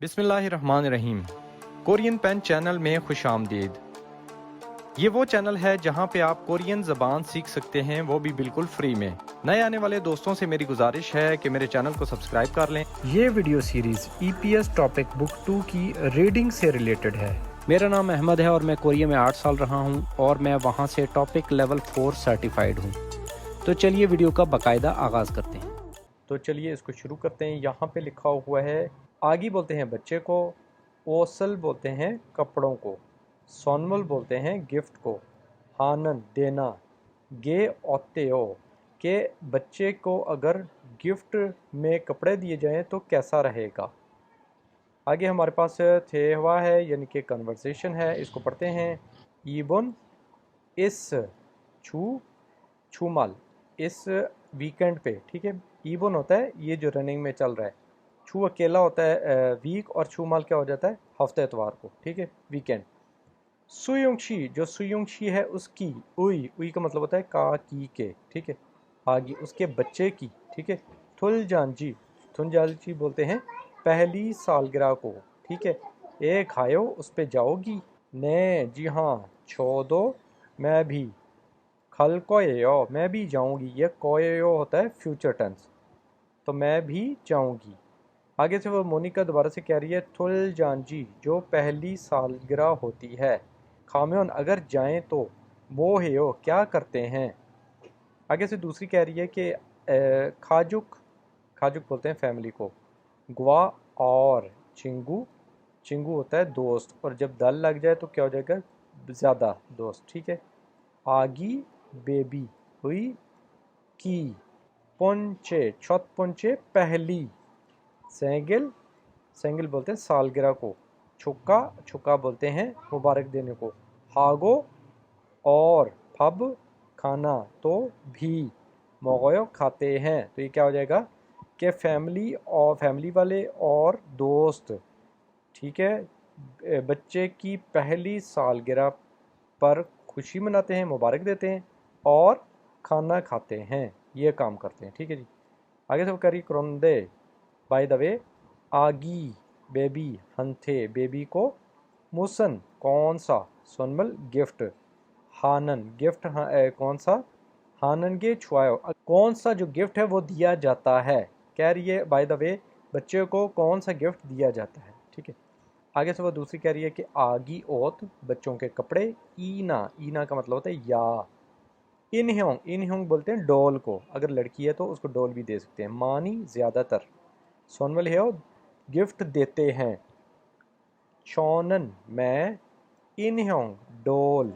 बिस्मिल्लाहिर्रहमानिर्रहीम। Korean pen channel में खुश आमदीद। ये वो चैनल है जहाँ पे आप कोरियन ज़बान सीख सकते हैं, वो भी बिल्कुल फ्री में। नए आने वाले दोस्तों से मेरी गुजारिश है कि मेरे चैनल को सब्सक्राइब कर लें। ये video series EPS topic book 2 की रीडिंग से रिलेटेड है। मेरा नाम अहमद है और मैं कोरिया में 8 साल रहा हूँ और मैं वहाँ से टॉपिक लेवल 4 सर्टिफाइड हूँ। तो चलिए वीडियो का बाकायदा आगाज़ करते हैं। तो चलिए इसको शुरू करते हैं। यहाँ पे लिखा हुआ है, आगी बोलते हैं बच्चे को, ओसल बोलते हैं कपड़ों को, सोनमल बोलते हैं गिफ्ट को, हानन देना, गे ओतेओ के बच्चे को अगर गिफ्ट में कपड़े दिए जाएं तो कैसा रहेगा। आगे हमारे पास थे हुआ है यानी कि कन्वर्सेशन है, इसको पढ़ते हैं। ईबन इस छू छूमल इस वीकेंड पे, ठीक है। ईबन होता है ये जो रनिंग में चल रहा है, छू अकेला होता है वीक, और छूमल क्या हो जाता है हफ्ते एतवार को, ठीक है, वीकेंड। सुयुंगशी जो सुयुंगशी है उसकी, उई उई का मतलब होता है का की के, ठीक है, आगे उसके बच्चे की, ठीक है। थुलजानजी थुलजानजी बोलते हैं पहली सालगिरह को, ठीक है। ए खायो उस पे जाओगी, ने जी हाँ, छोदो मैं भी, खल कोयो मैं भी जाऊंगी, ये कोयो होता है फ्यूचर टेंस, तो मैं भी जाऊंगी। आगे से वो मोनिका दोबारा से कह रही है, थुल जानजी जो पहली सालगिरह होती है, खाम्योन अगर जाएं तो, वो हेयो क्या करते हैं। आगे से दूसरी कह रही है कि खाजुक खाजुक बोलते हैं फैमिली को, गुआ और चिंगू चिंगू होता है दोस्त, और जब दल लग जाए तो क्या हो जाएगा ज़्यादा दोस्त, ठीक है। आगी बेबी हुई की, पोंचे छत पोंचे पहली, सेंगिल सेंगिल बोलते हैं सालगिरह को, छुक्का छुक्का बोलते हैं मुबारक देने को, हागो और फब खाना तो भी, मोगयो खाते हैं, तो ये क्या हो जाएगा कि फैमिली और फैमिली वाले और दोस्त, ठीक है, बच्चे की पहली सालगिरह पर खुशी मनाते हैं, मुबारक देते हैं और खाना खाते हैं, ये काम करते हैं, ठीक है जी। आगे से वो करी क्रोंदे बाय द वे, आगी बेबी हंथे बेबी को, मुसन कौन सा, सोनमल गिफ्ट, हानन गिफ्ट कौन सा, हानन के छुआयो कौन सा जो गिफ्ट है वो दिया जाता है। कह रही है बाय द वे बच्चे को कौन सा गिफ्ट दिया जाता है, ठीक है। आगे से वो दूसरी कह रही है कि आगी ओत बच्चों के कपड़े, ईना ईना का मतलब होता है या, इनहोंग बोलते हैं डॉल को, अगर लड़की है तो उसको डॉल भी दे सकते हैं। मानी ज़्यादातर, सोनमल है गिफ्ट देते हैं। चौनन मैं, इनहोंग डॉल,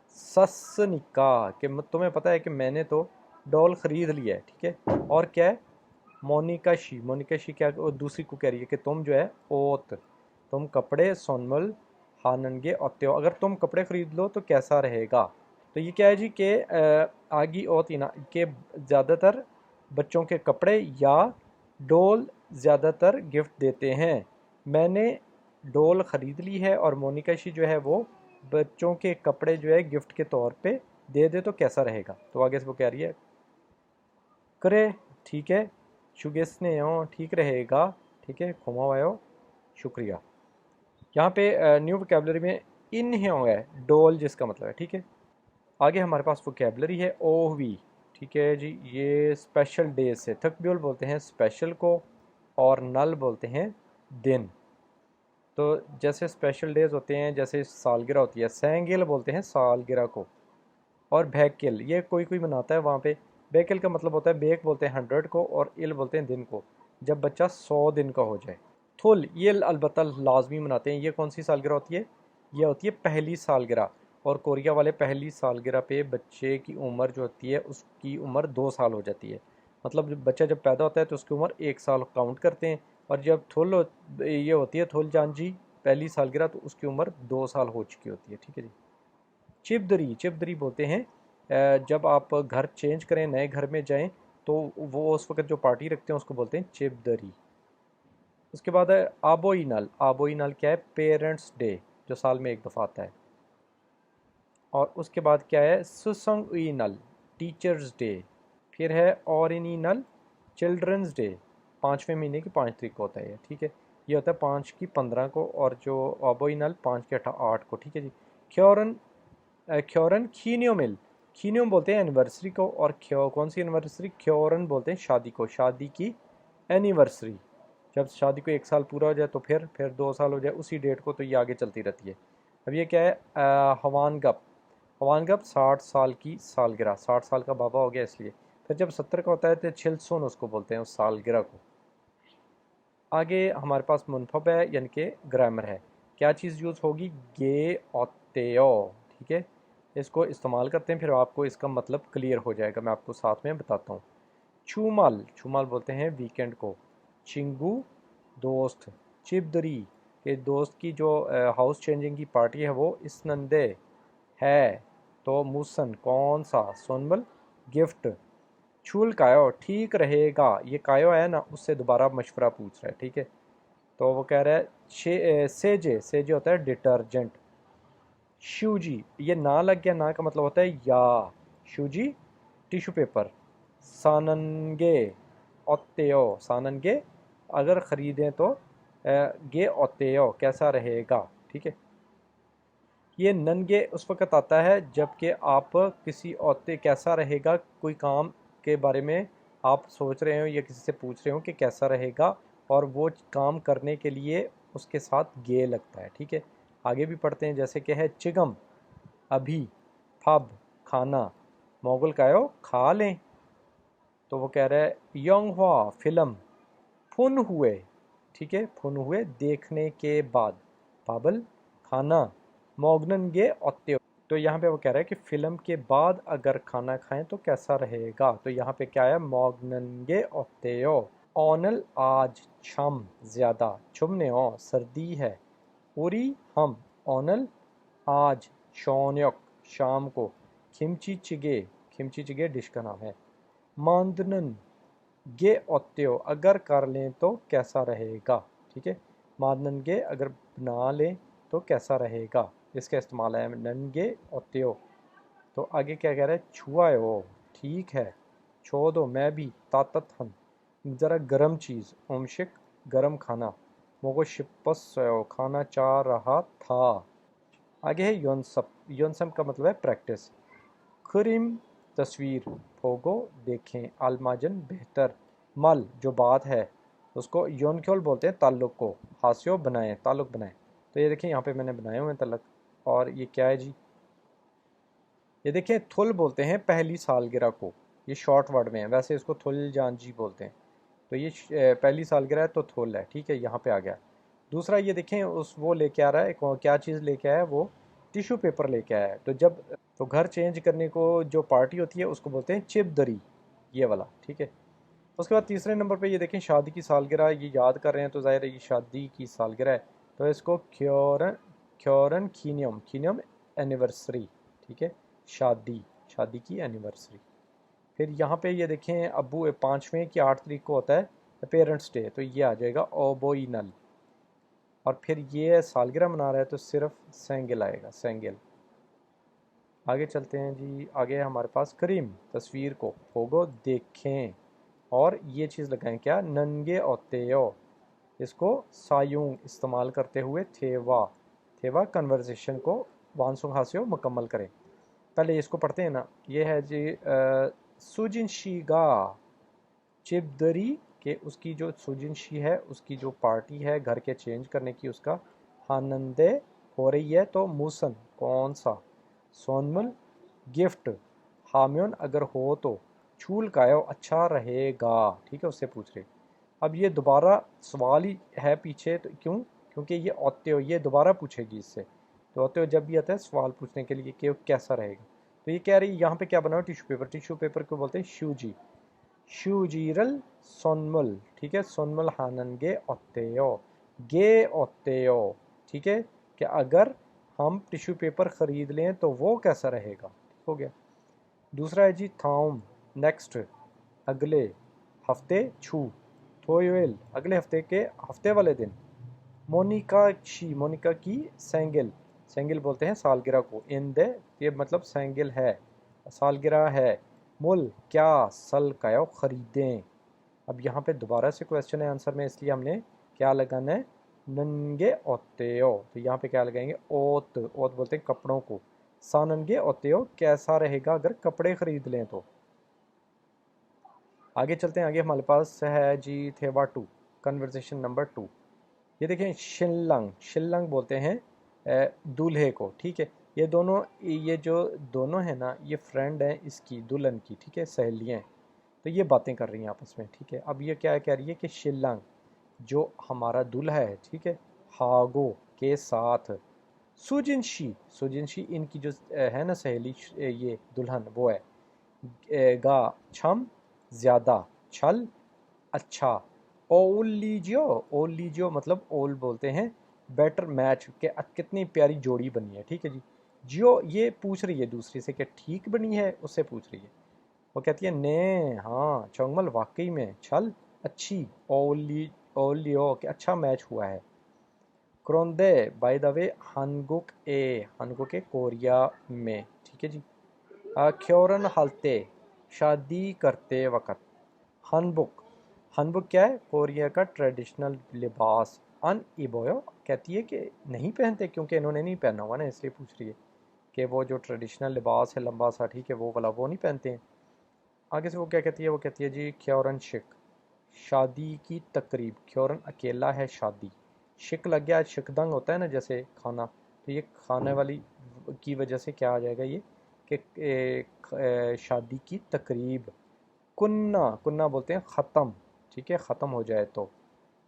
ससनिका कि तुम्हें पता है कि मैंने तो डॉल ख़रीद लिया है, ठीक है। और क्या है, मोनिका शी क्या दूसरी को कह रही है कि तुम जो है ओत तुम कपड़े, सोनमल हाननगे आते हो अगर तुम कपड़े ख़रीद लो तो कैसा रहेगा। तो ये क्या है जी कि आगी ओत इना के ज़्यादातर बच्चों के कपड़े या डोल ज़्यादातर गिफ्ट देते हैं। मैंने डोल ख़रीद ली है और मोनिका शी जो है वो बच्चों के कपड़े जो है गिफ्ट के तौर पे दे दे तो कैसा रहेगा। तो आगे से वो कह रही है, करे ठीक है, शुगेसने हो ठीक रहेगा, ठीक है, खुमावायो शुक्रिया। यहाँ पे न्यू वोकेबलरी में इन है डोल जिसका मतलब है, ठीक है। आगे हमारे पास वोकेबलरी है ओहवी, ठीक है जी। ये स्पेशल डेज से, थकब्यूल बोलते हैं स्पेशल को और नल बोलते हैं दिन। तो जैसे स्पेशल डेज होते हैं, जैसे सालगिरह होती है, सेंगिल बोलते हैं सालगिरह को, और भैकिल ये कोई कोई मनाता है वहाँ पे। बेकिल का मतलब होता है, बेक बोलते हैं 100 को और इल बोलते हैं दिन को, जब बच्चा 100 दिन का हो जाए। थुल ये अलबत्ता लाजमी मनाते हैं। ये कौन सी सालगिरह होती है, ये होती है पहली सालगिरह, और कोरिया वाले पहली सालगिरह पे बच्चे की उम्र जो होती है उसकी उम्र 2 साल हो जाती है। मतलब जब बच्चा जब पैदा होता है तो उसकी उम्र 1 साल काउंट करते हैं, और जब ये होती है थुल जानजी पहली सालगिरह तो उसकी उम्र 2 साल हो चुकी होती है, ठीक है जी। चिपदरी चिपदरी बोलते हैं जब आप घर चेंज करें, नए घर में जाएं तो वो उस वक्त जो पार्टी रखते हैं उसको बोलते हैं चिपदरी। उसके बाद है आबोइनल, आबोइनल क्या है, पेरेंट्स डे जो साल में एक दफ़ा आता है। और उसके बाद क्या है, सुसंगइनल टीचर्स डे। फिर है ऑरिनिनल चिल्ड्रंस डे, 5वें महीने की 5 तारीख को होता है, ठीक है। یہ ہوتا ہے 5 کی 15 کو اور جو ابوئنل 5 کے 8 کو، ٹھیک ہے جی۔ کھیورن کھینیومل، کھینیوم بولتے ہیں اینیورسری کو، اور کون سی اینیورسری؟ کھیورن بولتے ہیں شادی کو، شادی کی اینیورسری، جب شادی کو 1 سال پورا ہو جائے تو پھر 2 سال ہو جائے اسی ڈیٹ کو، تو یہ آگے چلتی رہتی ہے۔ اب یہ کیا ہے؟ ہوان گپ، ہوان گپ 60 سال کی سالگرہ، 60 سال کا بابا ہو گیا اس لیے۔ پھر جب 70 کا ہوتا ہے تو چھلسون اس کو بولتے ہیں، اس سالگرہ کو۔ آگے ہمارے پاس منفب ہے یعنی کہ گرامر ہے، کیا چیز یوز ہوگی؟ گے اوتیو، ٹھیک ہے، اس کو استعمال کرتے ہیں، پھر آپ کو اس کا مطلب کلیئر ہو جائے گا، میں آپ کو ساتھ میں بتاتا ہوں۔ چھومال، چھومال بولتے ہیں ویکنڈ کو۔ چنگو دوست، چبدری کہ دوست کی جو ہاؤس چینجنگ کی پارٹی ہے وہ اس نندے ہے، تو موسن کون سا؟ سونمل گفٹ۔ چھول کایو ٹھیک رہے گا، یہ کایو ہے نا اس سے دوبارہ مشورہ پوچھ رہا ہے، ٹھیک ہے، تو وہ کہہ رہا ہے سیجے، سیجے ہوتا ہے ڈٹرجنٹ۔ شوجی، یہ نا لگ گیا، نا کا مطلب ہوتا ہے یا، شوجی ٹیشو پیپر۔ ساننگے اوتیو، ساننگے اگر خریدیں تو گے اوتیو کیسا رہے گا، ٹھیک ہے۔ یہ ننگے اس وقت آتا ہے جب کہ آپ کسی اوتے کیسا رہے گا، کوئی کام کے بارے میں آپ سوچ رہے ہوں یا کسی سے پوچھ رہے ہوں کہ کیسا رہے گا، اور وہ کام کرنے کے لیے اس کے ساتھ گے لگتا ہے، ٹھیک ہے۔ آگے بھی پڑھتے ہیں، جیسے کہ ہے چگم ابھی، پھب کھانا، موگل کایو کھا لیں، تو وہ کہہ رہا ہے یونگ ہوا فلم، پھن ہوئے، ٹھیک ہے، پھن ہوئے دیکھنے کے بعد، پابل کھانا، موگننگے اوتیو، تو یہاں پہ وہ کہہ رہا ہے کہ فلم کے بعد اگر کھانا کھائیں تو کیسا رہے گا، تو یہاں پہ کیا ہے؟ موگننگے اوتیو۔ اونل آج چھم زیادہ، چھم نے سردی ہے، اوری ہم، اونل آج، شونیک شام کو، کھمچی چگے، کھمچی چگے ڈش کا نام ہے۔ ماندنن گے اوتیو اگر کر لیں تو کیسا رہے گا، ٹھیک ہے، ماندنن گے اگر بنا لیں تو کیسا رہے گا، اس کا استعمال ہے ننگے اوتیو۔ تو آگے کیا کہہ رہا ہے؟ چھوائے ٹھیک ہے، چھو دو میں بھی، تاتت ہن ذرا گرم چیز، اومشک گرم کھانا، موگو شپس کھانا چاہ رہا تھا۔ آگے ہے یونسپ، یونسم کا مطلب ہے پریکٹس۔ کریم تصویر، پھوگو دیکھیں، الماجن بہتر، مل جو بات ہے اس کو یونکیول بولتے ہیں تعلق کو، ہاسیو بنائیں، تعلق بنائیں، تو یہ دیکھیں یہاں پہ میں نے بنائے ہوئے ہیں تعلق، اور یہ کیا ہے جی؟ یہ دیکھیں تھل بولتے ہیں پہلی سالگرہ کو، یہ شارٹ ورڈ میں ہے، ویسے اس کو تھل جان جی بولتے ہیں، تو یہ پہلی سالگرہ ہے تو تھل ہے، ٹھیک ہے، یہاں پہ آ گیا۔ دوسرا یہ دیکھیں وہ لے کے آ رہا ہے، کیا چیز لے کے آیا ہے؟ وہ ٹیشو پیپر لے کے آیا ہے، تو گھر چینج کرنے کو جو پارٹی ہوتی ہے اس کو بولتے ہیں چپ دری، یہ والا، ٹھیک ہے۔ اس کے بعد تیسرے نمبر پہ یہ دیکھیں شادی کی سالگرہ، یہ یاد کر رہے ہیں تو ظاہر ہے یہ شادی کی سالگرہ ہے، تو اس کو کھیورن کھینیوم، کھینیوم اینیورسری، ٹھیک ہے، شادی کی اینیورسری۔ پھر یہاں پہ یہ دیکھیں ابو 5ویں کی 8 تاریخ کو ہوتا ہے پیرنٹس ڈے، تو یہ آ جائے گا اوبوئنل، اور پھر یہ سالگرہ منا رہا ہے تو صرف سینگل آئے گا، سینگل۔ آگے چلتے ہیں جی، آگے ہمارے پاس کریم تصویر کو، پھوگو دیکھیں، اور یہ چیز لگائیں کیا؟ ننگے اوتیو، اس کو سایونگ استعمال کرتے ہوئے تھیوا، تھیوا کنورزیشن کو وانسونگ ہاسیو مکمل کریں۔ پہلے اس کو پڑھتے ہیں نا، یہ ہے جی سوجن شیگا چبدری، کہ اس کی جو سوجن شی ہے اس کی جو پارٹی ہے گھر کے چینج کرنے کی، اس کا ہانندے ہو رہی ہے، تو موسن کون سا، سونمل گفٹ، ہامیون اگر ہو تو، چھول کایو اچھا رہے گا، ٹھیک ہے، اس سے پوچھ رہے۔ اب یہ دوبارہ سوال ہی ہے پیچھے، تو کیونکہ یہ اوتیو یہ دوبارہ پوچھے گی اس سے، تو اوتیو جب بھی آتا ہے سوال پوچھنے کے لیے کہ کیسا رہے گا، تو یہ کہہ رہی یہاں پہ کیا بنا ہو؟ ٹیشو پیپر، ٹیشو پیپر کو بولتے ہیں شوجی، شوجیرل سونمل، ٹھیک ہے، سونمل ہاننگے اوتیو، گے اوتیو، ٹھیک ہے، کہ اگر ہم ٹیشو پیپر خرید لیں تو وہ کیسا رہے گا، ٹھیک ہو گیا۔ دوسرا ہے جی تھاؤم، نیکسٹ، اگلے ہفتے، چھو، تھویل اگلے ہفتے کے ہفتے والے دن، مونیکا شی، مونیکا کی سینگل، سینگل بولتے ہیں سالگرہ کو، ان دے یہ مطلب سینگل ہے، سالگرہ ہے، مل کیا، سل کایو خریدیں۔ اب یہاں پہ دوبارہ سے کویسچن ہے آنسر میں، اس لیے ہم نے کیا لگانا ہے؟ नंगे होते हो, तो यहाँ पे क्या लगाएंगे, ओत, ओत बोलते हैं कपड़ों को। सा नंगे होते हो, कैसा रहेगा अगर कपड़े खरीद लें तो। आगे चलते हैं, आगे हमारे पास है जी थेवा टू, कन्वर्सेशन नंबर 2। ये देखें, शिनलंग, शिनलंग बोलते हैं दूल्हे को, ठीक है। ये दोनों, ये जो दोनों है ना, ये फ्रेंड हैं इसकी, दुल्हन की, ठीक है, सहेलियाँ हैं। तो ये बातें कर रही हैं आपस में, ठीक है। अब ये क्या कह रही है कि शिनलंग जो हमारा दूल्हा है, ठीक है, हागो के साथ, सुजिनशी, सुजिनशी इनकी जो है ना सहेली, ये दुल्हन वो है, गा छम ज़्यादा, छल अच्छा, ओल लीजियो, ओल लीजियो मतलब ओल बोलते हैं बेटर मैच के, कितनी प्यारी जोड़ी बनी है, ठीक है जी। जियो ये पूछ रही है दूसरी से कि ठीक बनी है, उससे पूछ रही है। वो कहती है ने, हाँ चौंगमल वाकई में, छल अच्छी, ओली ओलियो कि अच्छा मैच हुआ है। क्रोंदे बाय द वे हनगुक ए, हनगुक ए कोरिया में, ठीक है जी। ख्योरन हलते शादी करते वक्त, हनबुक, हनबुक क्या है, कोरिया का ट्रेडिशनल लिबास। अन इबोयो कहती है कि नहीं पहनते, क्योंकि इन्होंने नहीं पहना हुआ ना, इसलिए पूछ रही है कि वो जो ट्रेडिशनल लिबास है लंबा सा, ठीक है, वो वाला वो नहीं पहनते हैं। आगे से वो क्या कहती है, वो कहती है जी ख्योरन शिक, शादी की तकरीब, ख्योरन अकेला है शादी, शिक लग गया, शिकदंग होता है ना जैसे खाना, तो ये खाने वाली की वजह से क्या आ जाएगा ये कि शादी की तकरीब। कुन्ना, कुन्ना बोलते हैं ख़त्म, ठीक है, ख़त्म हो जाए तो।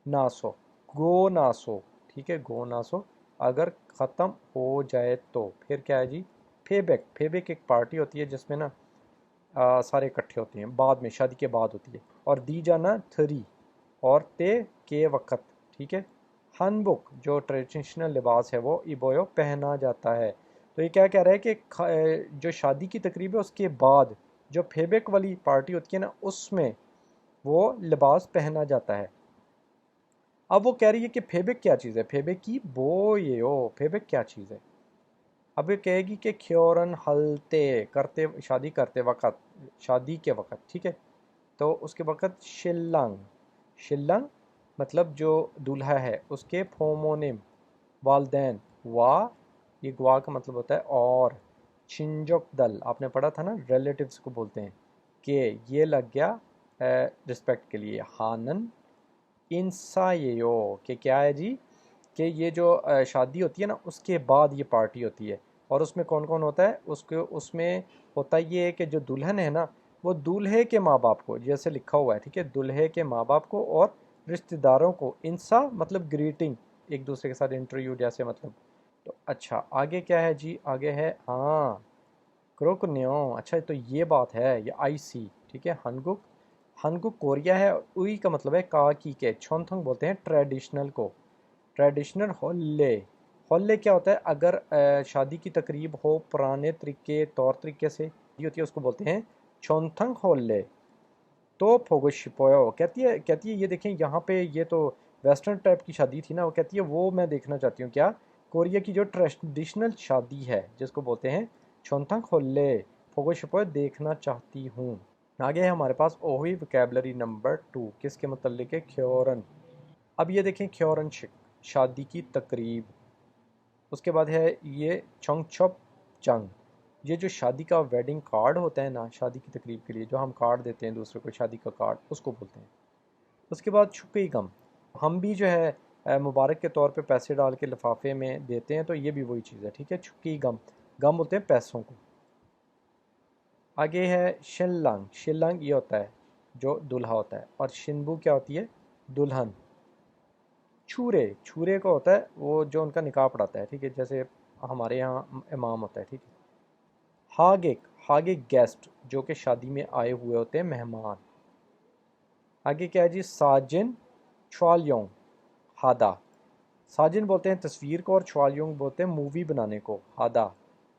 नासो, गो नासो, ठीक है, गो नासो अगर ख़त्म हो जाए तो। फिर क्या है जी, फेबेक, फेबेक एक पार्टी होती है जिसमें ना सारे इकट्ठे होते हैं, बाद में शादी के बाद होती है। और दी जाना थरी, और ते के वक़्त, ठीक है। हनबुक जो ट्रेडिशनल लिबास है वो इबोयो पहना जाता है। तो ये क्या कह रहा है कि जो शादी की तकरीब है उसके बाद जो फेबेक वाली पार्टी होती है ना, उसमें वो लिबास पहना जाता है। अब वो कह रही है कि फेबेक क्या चीज़ है, फेबेक की बो ये ओ, फेबेक क्या चीज़ है। अब ये कहेगी कि ख्योरन हलते, करते शादी करते वक़्त, शादी के वक़्त, ठीक है। तो उसके वक़्त शिल्लंग, शिल्लंग मतलब जो दूल्हा है उसके फोमोनिम वालदैन, वा, ये ग्वा का मतलब होता है और, छिंजोक दल आपने पढ़ा था ना, रिलेटिव्स को बोलते हैं, कि ये लग गया रिस्पेक्ट के लिए। हानन इंसायो कि क्या है जी, कि ये जो शादी होती है ना उसके बाद ये पार्टी होती है। और उसमें कौन कौन होता है, उसके उसमें होता ये है कि जो दुल्हन है ना वो दूल्हे के माँ बाप को, जैसे लिखा हुआ है, ठीक है, दूल्हे के माँ बाप को और रिश्तेदारों को, इंसा मतलब ग्रीटिंग, एक दूसरे के साथ इंटरव्यू जैसे मतलब। तो अच्छा आगे क्या है जी, आगे है हाँ क्रोकन्यो, अच्छा तो ये बात है, ये आई सी, ठीक है। हनगुक, हनगुक कोरिया है, उई का मतलब है का की के, छोनथंग बोलते हैं ट्रेडिशनल को, ट्रेडिशनल होल्ले, होल्ले क्या होता है, अगर शादी की तकरीब हो पुराने तरीके तौर तरीके से ये होती है उसको बोलते हैं छोनथंग होल्ले। तो फोगोशिपोयो कहती है ये देखें यहाँ पे, ये तो वेस्टर्न टाइप की शादी थी ना, वो कहती है वो मैं देखना चाहती हूँ क्या, कोरिया की जो ट्रेडिशनल शादी है जिसको बोलते हैं छोनथंग होल्ले, फोगोशिपोयो देखना चाहती हूँ। आगे है हमारे पास ओही वोकैबलरी नंबर 2, किसके मतलब है, ख्योरन। अब ये देखें ख्योरन शिक, शादी की तकरीब। उसके बाद है ये चंगछप चंग, ये जो शादी का वेडिंग कार्ड होता है ना शादी की तकरीब के लिए, जो हम कार्ड देते हैं दूसरे को शादी का कार्ड, उसको बोलते हैं। उसके बाद छुक्की गम, हम भी जो है मुबारक के तौर पे पैसे डाल के लिफाफे में देते हैं, तो ये भी वही चीज़ है, ठीक है। छुक्की गम, गम बोलते हैं पैसों को। आगे है शिनलंग, शिनलंग ये होता है जो दूल्हा होता है, और शिनबू क्या होती है, दुल्हन। छूरे, छूरे का होता है वो जो उनका निकाह पढ़ाता है, ठीक है, जैसे हमारे यहाँ इमाम होता है, ठीक है। हागिक, हागिक गेस्ट जो कि शादी में आए हुए होते हैं मेहमान। आगे क्या है जी, साजिन च्वालयोंग, हादा, साजिन बोलते हैं तस्वीर को और च्वालयोंग बोलते हैं मूवी बनाने को। हादा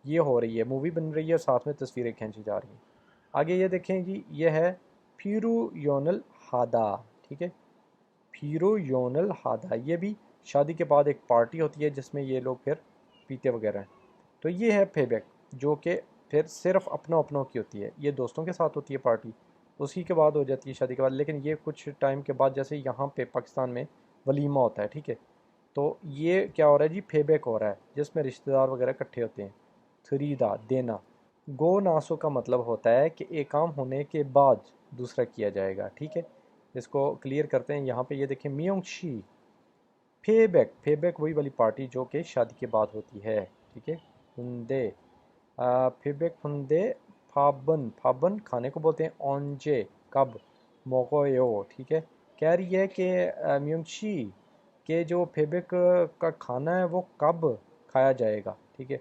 ये हो रही है, मूवी बन रही है और साथ में तस्वीरें खींची जा रही हैं। आगे ये देखें जी, ये है फिरू योनल हादा, ठीक है, फिरू योनल हादा, ये भी शादी के बाद एक पार्टी होती है जिसमें ये लोग फिर पीते वगैरह हैं। तो ये है फेबेक जो कि फिर सिर्फ अपनों अपनों की होती है, ये दोस्तों के साथ होती है पार्टी, उसी के बाद हो जाती है शादी के बाद। लेकिन ये कुछ टाइम के बाद, जैसे यहाँ पे पाकिस्तान में वलीमा होता है, ठीक है, تو یہ کیا ہو رہا ہے جی، پے بیک ہو رہا ہے، جس میں رشتہ دار وغیرہ اکٹھے ہوتے ہیں. تھریدا دینا. گو ناسو کا مطلب ہوتا ہے کہ ایک کام ہونے کے بعد دوسرا کیا جائے گا. ٹھیک ہے، اس کو کلیئر کرتے ہیں. یہاں پہ یہ دیکھیں میونگ شی. پے بیک وہی والی پارٹی جو کہ شادی کے بعد ہوتی ہے. ٹھیک ہے. ہندے پے بیک ہندے. پھابن کھانے کو بولتے ہیں. اونجے کب. موگویو. ٹھیک ہے. کہہ رہی ہے کہ میونگ شی کہ جو پے بیک کا کھانا ہے وہ کب کھایا جائے گا. ٹھیک ہے.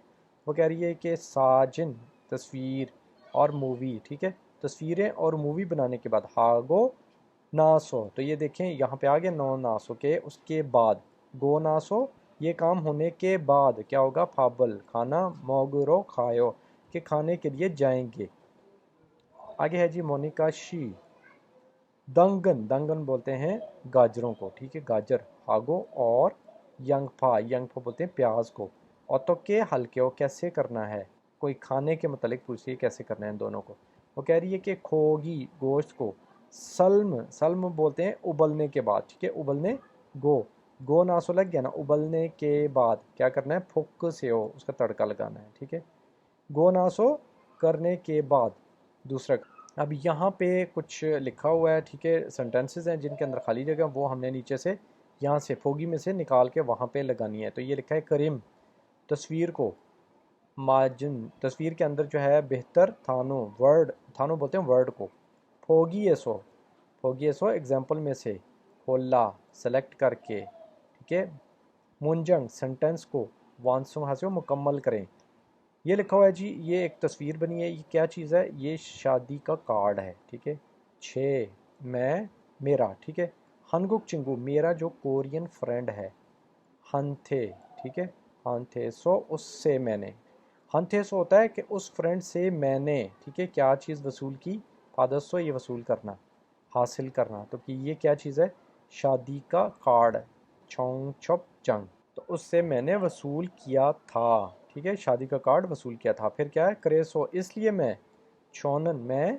وہ کہہ رہی ہے کہ ساجن تصویر اور مووی. ٹھیک ہے، تصویریں اور مووی بنانے کے بعد. ہاگو ناسو، تو یہ دیکھیں یہاں پہ آگے نو ناسو کے اس کے بعد. گو ناسو یہ کام ہونے کے بعد کیا ہوگا، پھابل کھانا. موگرو کھایو کہ کھانے کے لیے جائیں گے. آگے ہے جی مونیکا شی. دنگن بولتے ہیں گاجروں کو. ٹھیک ہے، گاجر. ہاگو اور ینگ پا بولتے ہیں پیاز کو. اوتو کے ہلکے ہو کیسے کرنا ہے، کوئی کھانے کے متعلق پوچھ رہی ہے کیسے کرنا ہے ان دونوں کو. وہ کہہ رہی ہے کہ کھوگی گوشت کو. سلم بولتے ہیں ابلنے کے بعد. ٹھیک ہے، ابلنے. گو ناسو لگ گیا نا، ابلنے کے بعد کیا کرنا ہے، پھک سے ہو اس کا تڑکا لگانا ہے. ٹھیک ہے، گو ناسو کرنے کے بعد دوسرا. اب یہاں پہ کچھ لکھا ہوا ہے. ٹھیک ہے، سنٹینسز ہیں جن کے اندر خالی جگہ وہ ہم نے نیچے سے یہاں سے فوگی میں سے نکال کے وہاں پہ لگانی ہے. تو یہ لکھا ہے کریم تصویر کو. ماجن تصویر کے اندر جو ہے بہتر. تھانو بولتے ہیں ورڈ کو. پھوگی ایسو ایگزامپل میں سے. ہولا سلیکٹ کر کے. ٹھیک ہے. منجنگ سنٹینس کو وانسوں ہاسو مکمل کریں. یہ لکھا ہوا ہے جی، یہ ایک تصویر بنی ہے. یہ کیا چیز ہے، یہ شادی کا کارڈ ہے. ٹھیک ہے. میں میرا. ٹھیک ہے. ہنگک چنگو میرا جو کورین فرینڈ ہے. ہنتھے. ٹھیک ہے. ہنتھے سو اس سے میں نے. ہنتھے سو ہوتا ہے کہ اس فرینڈ سے میں نے. ٹھیک ہے، کیا چیز وصول کی. پادسو یہ وصول کرنا، حاصل کرنا. تو کہ یہ کیا چیز ہے، شادی کا کارڈ. چھونگ چھپ چنگ، تو اس سے میں نے وصول کیا تھا. ٹھیک ہے، شادی کا کارڈ وصول کیا تھا. پھر کیا ہے، کریسو اس لیے میں. چونن میں.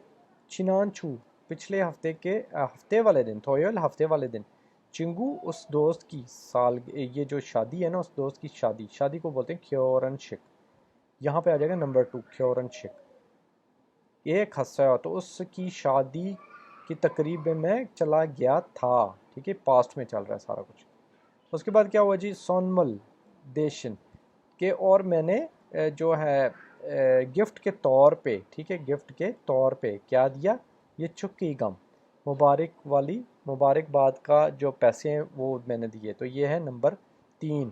چنان چھو پچھلے ہفتے والے دن. تھویل ہفتے والے دن. چنگو اس دوست کی یہ جو شادی ہے نا، اس دوست کی شادی کو بولتے ہیں کیورن شک. یہاں پہ آ جائے گا نمبر 2 کیورن شک. ایک حصہ تو اس کی شادی کی تقریب میں چلا گیا تھا. ٹھیک ہے، پاسٹ میں چل رہا ہے سارا کچھ. اس کے بعد کیا ہوا جی، سونمل دیشن کہ اور میں نے جو ہے گفٹ کے طور پہ. ٹھیک ہے، گفٹ کے طور پہ کیا دیا، یہ چکی گم مبارکباد کا جو پیسے ہیں وہ میں نے دیے. تو یہ ہے نمبر 3.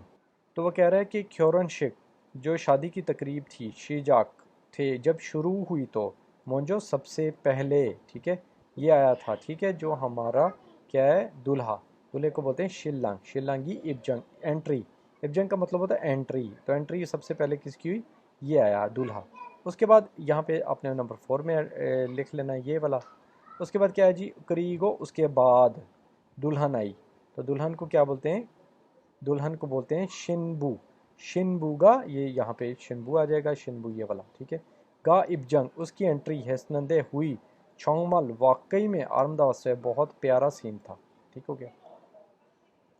تو وہ کہہ رہا ہے کہ کیورن شک جو شادی کی تقریب تھی، شیجاک تھے جب شروع ہوئی تو. مونجو سب سے پہلے. ٹھیک ہے، یہ آیا تھا. ٹھیک ہے، جو ہمارا کیا ہے، دولہے کو بولتے ہیں شلانگی ابجنگ انٹری. ابجنگ کا مطلب ہوتا ہے انٹری. تو انٹری سب سے پہلے کس کی ہوئی، یہ آیا دولہا. اس کے بعد یہاں پہ آپ نے نمبر 4 میں لکھ لینا یہ والا. اس کے بعد کیا ہے جی، کریگو اس کے بعد دلہن آئی. تو دلہن کو کیا بولتے ہیں، دلہن کو بولتے ہیں شنبو گا. یہ یہاں پہ شنبو آ جائے گا، شنبو یہ والا. ٹھیک ہے. گا ابجنگ اس کی انٹری ہیسنندے ہوئی. چونگمل واقعی میں آرمدہ سے بہت پیارا سین تھا. ٹھیک ہو گیا.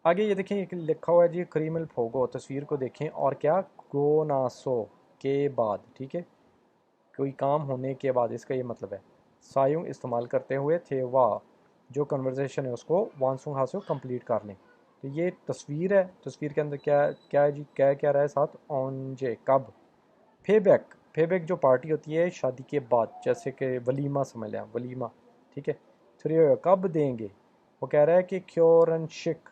آگے یہ دیکھیں ایک لکھا ہوا ہے جی، کریمل پھوگو تصویر کو دیکھیں اور کیا، گوناسو کے بعد. ٹھیک ہے، کوئی کام ہونے کے بعد اس کا یہ مطلب ہے. سایونگ استعمال کرتے ہوئے تھے وا جو کنورزیشن ہے اس کو وانسونگ ہاسو کمپلیٹ کر لیں. تو یہ تصویر ہے. تصویر کے اندر کیا ہے جی، کیا رہا ہے ساتھ، اونجے کب. پے بیک جو پارٹی ہوتی ہے شادی کے بعد، جیسے کہ ولیمہ سمجھ لیں، ولیمہ. ٹھیک ہے. تھریو کب دیں گے. وہ کہہ رہا ہے کہ کیورن شک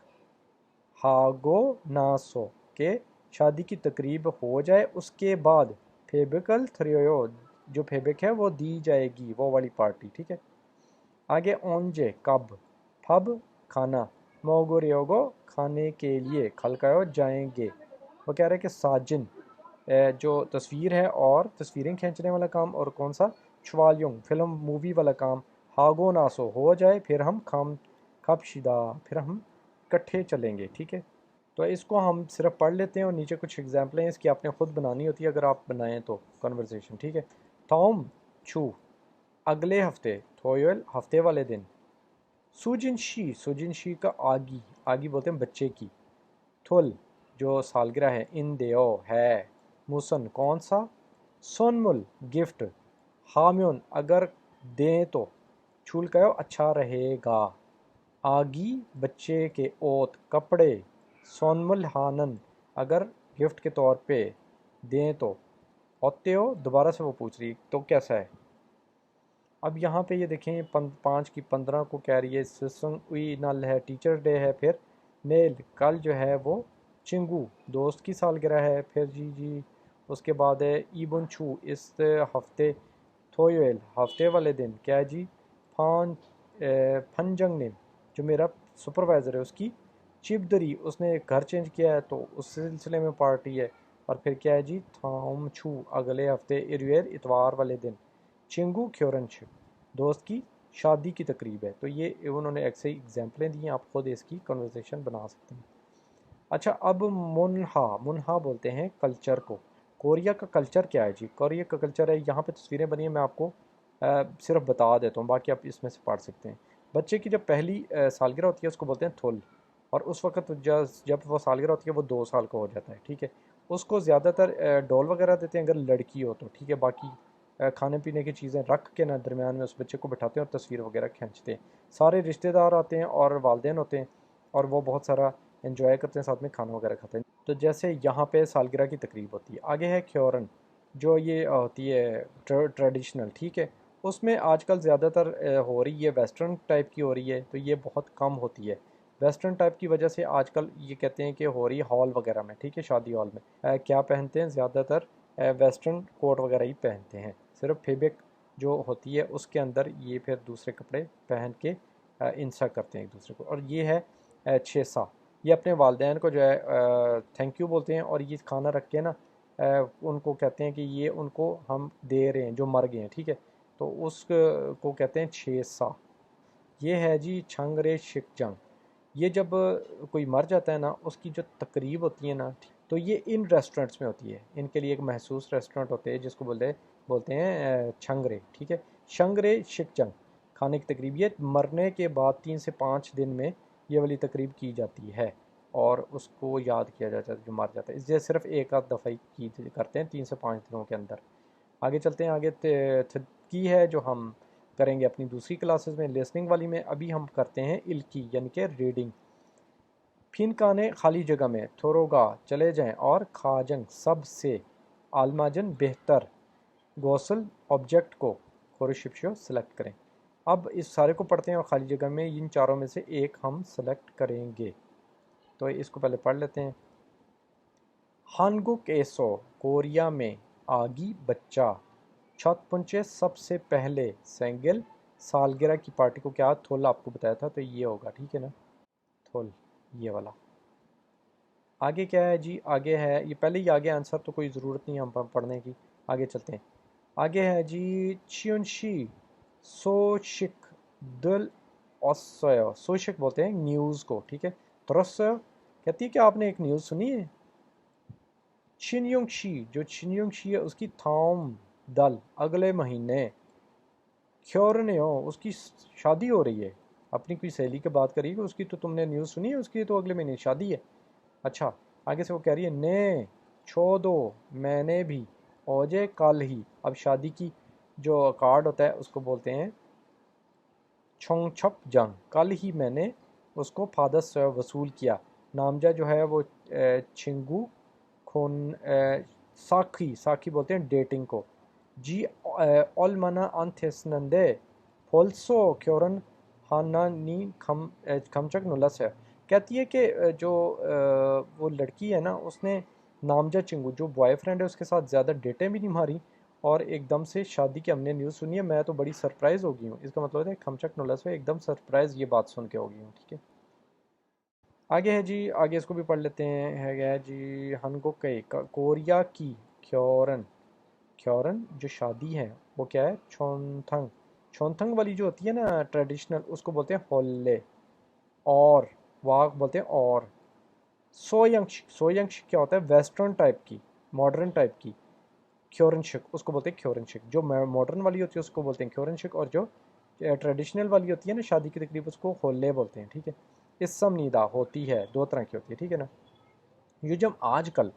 ہاگو ناسو کہ شادی کی تقریب ہو جائے اس کے بعد. پھیبکل تھریو جو پھیبک ہے وہ دی جائے گی، وہ والی پارٹی. ٹھیک ہے. آگے اونجے کب. پھب کھانا. موگوریوگو کھانے کے لیے. کھلکایو جائیں گے. وہ کہہ رہے ہیں کہ ساجن جو تصویر ہے اور تصویریں کھینچنے والا کام، اور کون سا، چوالیونگ فلم مووی والا کام. ہاگو ناسو ہو جائے پھر ہم کھپ شدہ پھر ہم کٹھے چلیں گے. ٹھیک ہے. تو اس کو ہم صرف پڑھ لیتے ہیں اور نیچے کچھ ایگزامپلیں ہیں اس کی آپ نے خود بنانی ہوتی ہے اگر آپ بنائیں تو کنورسیشن. ٹھیک ہے. تھوم چھو اگلے ہفتے. تھویل ہفتے والے دن. سوجن شی کا آگی بولتے ہیں بچے کی. थुल जो सालगिरह है, इन देओ है, मुसन कौन सा, सोनमुल गिफ्ट, हाम्योन अगर दें तो, छूल कहो अच्छा रहेगा, आगी बच्चे के ओत कपड़े, सोनमुल हानन अगर गिफ्ट के तौर पे दें तो, होते हो दोबारा से वो पूछ रही तो कैसा है। अब यहाँ पे ये देखें 5 की 15 को कह रही है सिसंग उई नल है, टीचर डे है, फिर नेल कल जो है वो चिंगू दोस्त की सालगिरह है, फिर जी उसके बाद है ईबन छू इस हफ्ते, थोयल हफ्ते वाले दिन, क्या है जी फंजंग ने जो मेरा सुपरवाइज़र है उसकी चिपदरी उसने घर चेंज किया है तो उस सिलसिले में पार्टी है, और फिर क्या है जी थाम छू अगले हफ्ते इरवेर इतवार वाले दिन, चिंगू क्योरनश दोस्त की शादी की तकरीब है। तो ये उन्होंने ऐसे एग्जाम्पलें दी हैं, आप खुद इसकी कन्वर्सेशन बना सकते हैं। अच्छा, अब मुनहा बोलते हैं कल्चर को। कोरिया का कल्चर क्या है जी, कोरिया का कल्चर है, यहाँ पे तस्वीरें बनी हैं, मैं आपको सिर्फ बता देता हूँ, बाकी आप इसमें से पढ़ सकते हैं। बच्चे की जब पहली सालगिरह होती है उसको बोलते हैं थुल, और उस वक्त जब वो सालगिरह होती है वो 2 साल का हो जाता है, ठीक है। उसको ज़्यादातर डॉल वगैरह देते हैं अगर लड़की हो तो, ठीक है। बाकी खाने पीने की चीज़ें रख के ना दरमियान में उस बच्चे को बिठाते हैं और तस्वीर वगैरह खींचते हैं। सारे रिश्तेदार आते हैं और वालदेन होते हैं, और वो बहुत सारा एंजॉय करते हैं, साथ में खाना वगैरह खाते हैं। तो जैसे यहाँ पे सालगिरह की तकरीब होती है। आगे है क्योरन, जो ये होती है ट्रेडिशनल, ठीक है। उसमें आजकल ज़्यादातर हो रही है वेस्टर्न टाइप की हो रही है, तो ये बहुत कम होती है। वेस्टर्न टाइप की वजह से आजकल ये कहते हैं कि हो रही है हॉल वगैरह में, ठीक है, शादी हॉल में क्या पहनते हैं ज़्यादातर वेस्टर्न कोट वगैरह ही पहनते हैं। सिर्फ फेबिक जो होती है उसके अंदर ये फिर दूसरे कपड़े पहन के इंसा करते हैं एक दूसरे को। और ये है छेसा, ये अपने वालदैन को जो है थैंक यू बोलते हैं, और ये खाना रख के ना उनको कहते हैं कि ये उनको हम दे रहे हैं जो मर गए हैं, ठीक है। तो उस को कहते हैं छेसा। ये है जी छंगरे शिकजंग, ये जब कोई मर जाता है ना उसकी जो तकरीब होती है ना, तो ये इन रेस्टोरेंट्स में होती है। इनके लिए एक महसूस रेस्टोरेंट होते हैं जिसको बोलते हैं छंगरे, ठीक है। शंगरे शिकजंग खाने की तकरीब, ये मरने के बाद 3 से 5 दिन में ये वाली तकरीब की जाती है, और उसको याद किया जाता है जो मर जाता है। इसलिए सिर्फ एक आध दफ़ा ही की करते हैं 3 से 5 दिनों के अंदर। आगे चलते हैं, आगे की है जो हम करेंगे अपनी दूसरी क्लासेस में, लिसनिंग वाली में। अभी हम करते हैं इल्की यानी कि रीडिंग। फिनकाने खाली जगह में, थोरोगा चले जाएं, और खाजंग सबसे, आलमाजन बेहतर, गौसल ऑब्जेक्ट को, खोरशिप्शो सेलेक्ट करें। अब इस सारे को पढ़ते हैं और खाली जगह में इन चारों में से एक हम सेलेक्ट करेंगे। तो इसको पहले पढ़ लेते हैं। हानगुक एसो कोरिया में आगी बच्चा, छत पुंचे सबसे पहले, सेंगल सालगिरह की पार्टी को क्या थोल आपको बताया था, तो ये होगा, ठीक है ना, थोल ये वाला। आगे क्या है जी, आगे है ये पहले ही आगे आंसर, तो कोई ज़रूरत नहीं हम पढ़ने की, आगे चलते हैं। आगे है जी चियनशी सोशिक दुल ओसयो, सोशिक बोलते हैं न्यूज़ को, ठीक है। त्रोसयो कहती है कि आपने एक न्यूज़ सुनी है। छिनयुंगशी, जो छिनयुंगशी है उसकी थाम दल अगले महीने, ख्योरनेओ उसकी शादी हो रही है। अपनी कोई सहेली की बात करी कि उसकी तो तुमने न्यूज़ सुनी है, उसकी तो अगले महीने शादी है। अच्छा, आगे से वो कह रही है ने छो दो मैंने भी, ओजे कल ही। अब शादी की जो कार्ड होता है उसको बोलते हैं छोंगछप जंग, कल ही मैंने उसको फादस वसूल किया। नामजा जो है वो छिंगू खोन साखी बोलते हैं डेटिंग को। जी ओलमना अंथेसनंदे फोल्सो क्योरन हाना नी खमचक नुलस है, कहती है कि जो वो लड़की है ना उसने नामजा चिंगू जो बॉयफ्रेंड है उसके साथ ज़्यादा डेटें भी नहीं मारी, और एकदम से शादी की हमने न्यूज़ सुनी है, मैं तो बड़ी सरप्राइज़ हो गई हूँ। इसका मतलब है खमचक नुलस है, एकदम सरप्राइज़ ये बात सुन के हो गई हूँ, ठीक है। आगे है जी, आगे इसको भी पढ़ लेते हैं। है गया जी हनको कई कोरिया की क्योरन, क्योरन जो शादी है वो क्या है छोनथंग, छोनथंग वाली जो होती है ना ट्रेडिशनल, उसको बोलते हैं होल्ले, और वाग बोलते हैं और। सोयंश, सोयंश क्या होता है वेस्टर्न टाइप की, मॉडर्न टाइप की। क्योरनशिक उसको बोलते हैं क्योरनशिक, जो मॉडर्न वाली होती है उसको बोलते हैं क्योरनशिक, और जो ट्रेडिशनल वाली होती है ना शादी की तकरीब उसको होल्ले बोलते हैं, ठीक है। इस सम निदा होती है, 2 तरह की होती है, ठीक है ना। युजम आजकल,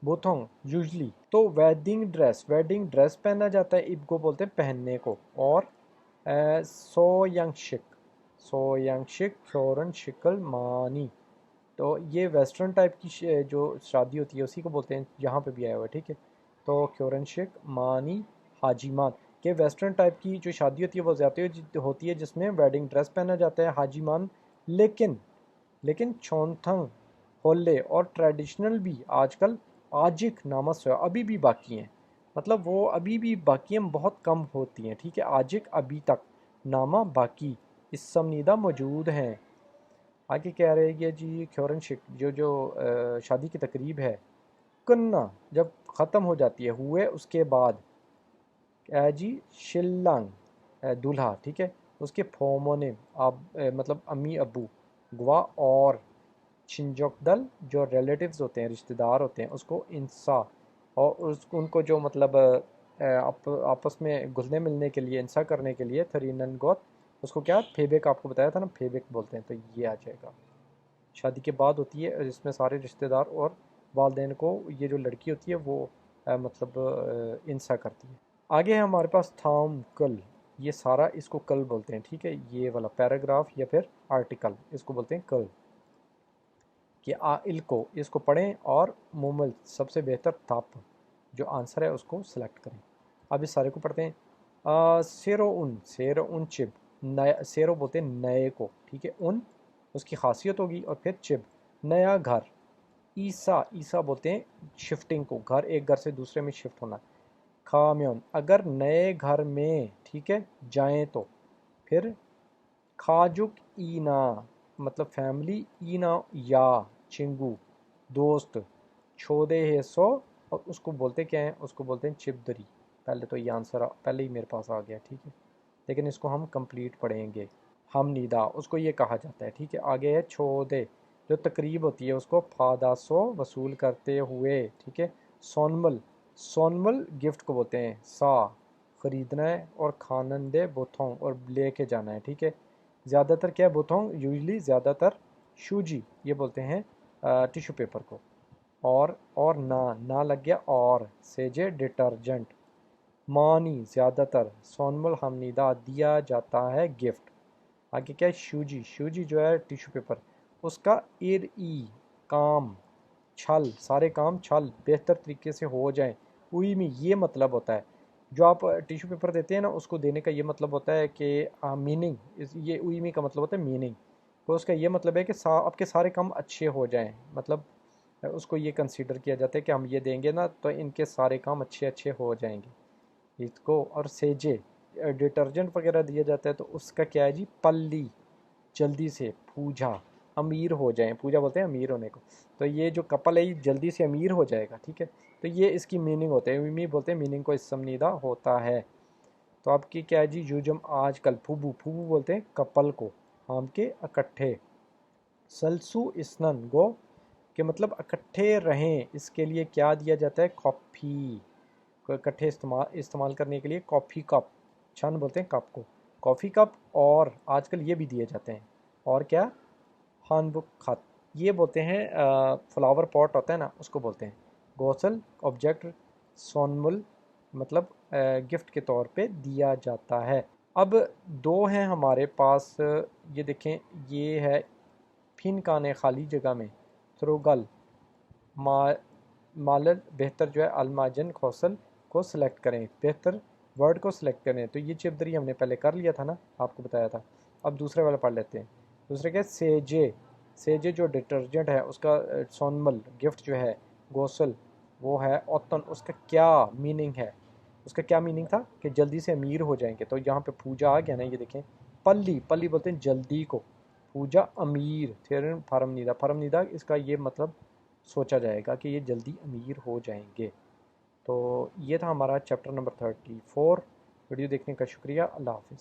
बोथोंग यूजली। तो वेडिंग ड्रेस पहना जाता है, इब को बोलते हैं पहनने को। और सोयंगशिक क्योरन शिकल मानी। तो ये वेस्टर्न टाइप की जो शादी होती है उसी को बोलते हैं, यहाँ पे भी आया हुआ है, ठीक है। तो क्योरनशिक मानी हाजीमान, के वेस्टर्न टाइप की जो शादी होती है वो ज़्यादा होती है जिसमें वेडिंग ड्रेस पहना जाता है, हाजीमान। लेकिन चौथंग होले और ट्रेडिशनल भी आजकल आजिक नामस अभी भी बाकी हैं, मतलब वो अभी भी बाकी हैं, बहुत कम होती हैं, ठीक है। आजिक अभी तक नामा बाकी इस समनीदा मौजूद हैं। आगे कह रहे हैं जी ख्योरन शिक शादी की तकरीब है, कन्ना जब ख़त्म हो जाती है, हुए उसके बाद जी शिल्लंग दूल्हा, ठीक है, उसके फोमोने मतलब अम्मी अबू, गवा और छिंजोकदल जो रिलेटिव्स होते हैं, रिश्तेदार होते हैं, उसको इंसा और उनको जो मतलब आपस में घुलने मिलने के लिए, इंसा करने के लिए थरीनन गोत, उसको क्या फेबेक, आपको बताया था ना, फेबेक बोलते हैं। तो ये आ जाएगा, शादी के बाद होती है, जिसमें सारे रिश्तेदार और वालदेन को ये जो लड़की होती है वो मतलब इंसा करती है। आगे है हमारे पास थाम कल, ये सारा इसको कल बोलते हैं, ठीक है। ये वाला पैराग्राफ या फिर आर्टिकल इसको बोलते हैं कल। कि आइल को इसको पढ़ें और मुमल सबसे बेहतर ताप, जो आंसर है उसको सिलेक्ट करें। अब इस सारे को पढ़ते हैं। सेरो उन चिब, नया सेरो बोलते हैं नए को, ठीक है। उन उसकी खासियत होगी और फिर चिब नया घर। ईसा बोलते हैं शिफ्टिंग को, घर एक घर से दूसरे में शिफ्ट होना। खाम्योन अगर नए घर में, ठीक है, जाएं तो। फिर खाजुक ईना मतलब फैमिली, ईना या चिंगू दोस्त, छोदे है सो, और उसको बोलते क्या हैं, उसको बोलते हैं चिबदरी। पहले तो ये आंसर पहले ही मेरे पास आ गया, ठीक है, लेकिन इसको हम कंप्लीट पढ़ेंगे। हम निदा उसको ये कहा जाता है, ठीक है। आगे है छोदे, जो तकरीब होती है उसको फादासो वसूल करते हुए, ठीक है। सोनमल गिफ्ट को बोलते हैं सा, ख़रीदना है, और खानंदे बोथोंग और लेके जाना है, ठीक है। ज़्यादातर क्या है, बोथोंग यूजली ज़्यादातर, शूजी ये बोलते हैं टिश्यू पेपर को। और ना लग गया, और सेजे डिटर्जेंट। मानी ज़्यादातर, सोनमल हमनिदा दिया जाता है गिफ्ट। आगे क्या है, शूजी जो है टिश्यू पेपर, उसका ईर ई काम छल, सारे काम छल बेहतर तरीके से हो जाएं। उई में ये मतलब होता है, जो आप टिश्यू पेपर देते हैं ना, उसको देने का ये मतलब होता है कि मीनिंग, ये उई में का मतलब होता है मीनिंग। तो उसका ये मतलब है कि आपके सारे काम अच्छे हो जाएं, मतलब उसको ये कंसीडर किया जाता है कि हम ये देंगे ना तो इनके सारे काम अच्छे अच्छे हो जाएंगे इसको। और सेजे डिटर्जेंट वगैरह दिया जाता है, तो उसका क्या है जी, पल्ली जल्दी से, पूजा अमीर हो जाएं, पूजा बोलते हैं अमीर होने को। तो ये जो कपल है ये जल्दी से अमीर हो जाएगा, ठीक है। तो ये इसकी मीनिंग होते हैं, मी बोलते हैं मीनिंग को, इस समनीदा होता है। तो आपकी क्या है जी, यूजम आजकल, फूबू बोलते हैं कपल को, हम के इकट्ठे। सलसू इसनन गो, के मतलब इकट्ठे रहें, इसके लिए क्या दिया जाता है, कॉफ़ी को इकट्ठे इस्तेमाल करने के लिए कॉफ़ी कप, छन बोलते हैं कप को, कॉफ़ी कप। और आजकल ये भी दिए जाते हैं, और क्या, हानबुक खत, ये बोलते हैं फ्लावर पॉट होता है ना, उसको बोलते हैं। गोसल ऑब्जेक्ट, सोनमुल मतलब गिफ्ट के तौर पे दिया जाता है। अब दो हैं हमारे पास, ये देखें, ये है फिन काने खाली जगह में, थ्रोगल मा मालल बेहतर जो है, अलमाजन कौशल को सिलेक्ट करें, बेहतर वर्ड को सिलेक्ट करें। तो ये चिपदरी हमने पहले कर लिया था ना, आपको बताया था। अब दूसरे वाला पढ़ लेते हैं। दूसरे क्या, सेजे जो डिटर्जेंट है उसका सोनमल गिफ्ट जो है, गोसल वो है औतन, उसका क्या मीनिंग है, उसका क्या मीनिंग था कि जल्दी से अमीर हो जाएंगे। तो यहाँ पे पूजा आ गया ना, ये देखें, पल्ली बोलते हैं जल्दी को, पूजा अमीर, फिर फारमनीदा इसका ये मतलब सोचा जाएगा कि ये जल्दी अमीर हो जाएंगे। तो ये था हमारा चैप्टर नंबर 34। वीडियो देखने का शुक्रिया, अल्लाह हाफिज़।